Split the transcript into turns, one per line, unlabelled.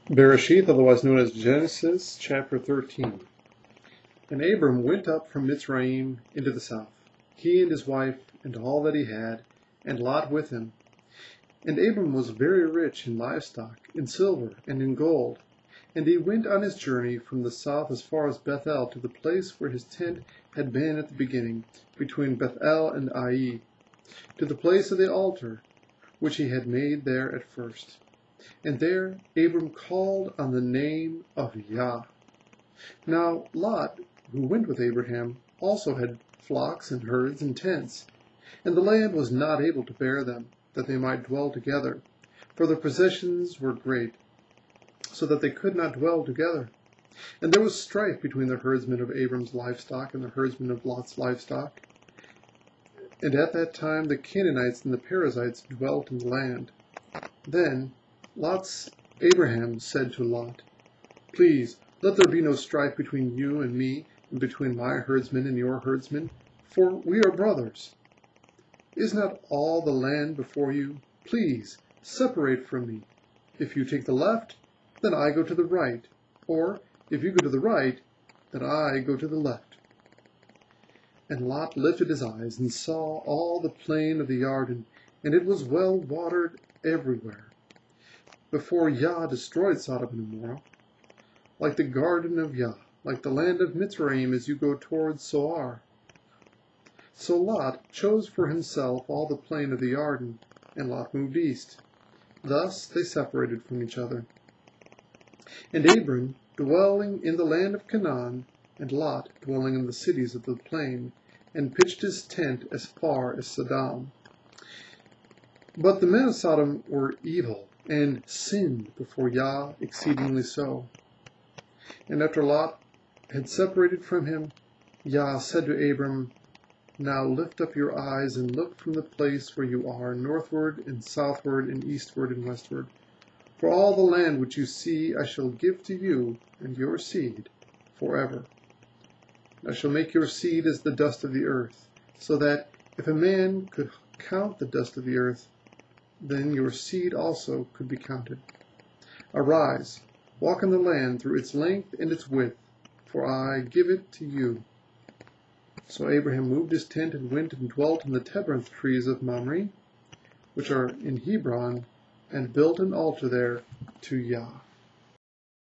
Bereshith, otherwise known as Genesis, chapter 13. And Abram went up from Mitzrayim into the south, he and his wife, and all that he had, and Lot with him. And Abram was very rich in livestock, in silver, and in gold. And he went on his journey from the south as far as Bethel, to the place where his tent had been at the beginning, between Bethel and Ai, to the place of the altar, which he had made there at first. And there Abram called on the name of Yah. Now Lot, who went with Abraham, also had flocks and herds and tents, and the land was not able to bear them, that they might dwell together, for their possessions were great, so that they could not dwell together. And there was strife between the herdsmen of Abram's livestock and the herdsmen of Lot's livestock. And at that time the Canaanites and the Perizzites dwelt in the land. Then Abraham said to Lot, "Please, let there be no strife between you and me, and between my herdsmen and your herdsmen, for we are brothers. Is not all the land before you? Please, separate from me. If you take the left, then I go to the right, or if you go to the right, then I go to the left." And Lot lifted his eyes and saw all the plain of the Jordan, and it was well watered everywhere, before Yah destroyed Sodom and Gomorrah, like the garden of Yah, like the land of Mitzrayim as you go towards Zoar. So Lot chose for himself all the plain of the Jordan, and Lot moved east. Thus they separated from each other. And Abram dwelling in the land of Canaan, and Lot dwelling in the cities of the plain, and pitched his tent as far as Sodom. But the men of Sodom were evil, and sinned before Yah exceedingly so. And after Lot had separated from him, Yah said to Abram, "Now lift up your eyes and look from the place where you are, northward and southward and eastward and westward. For all the land which you see I shall give to you and your seed forever. And I shall make your seed as the dust of the earth, so that if a man could count the dust of the earth, then your seed also could be counted. Arise, walk in the land through its length and its width, for I give it to you." So Abraham moved his tent and went and dwelt in the terebinth trees of Mamre, which are in Hebron, and built an altar there to Yah.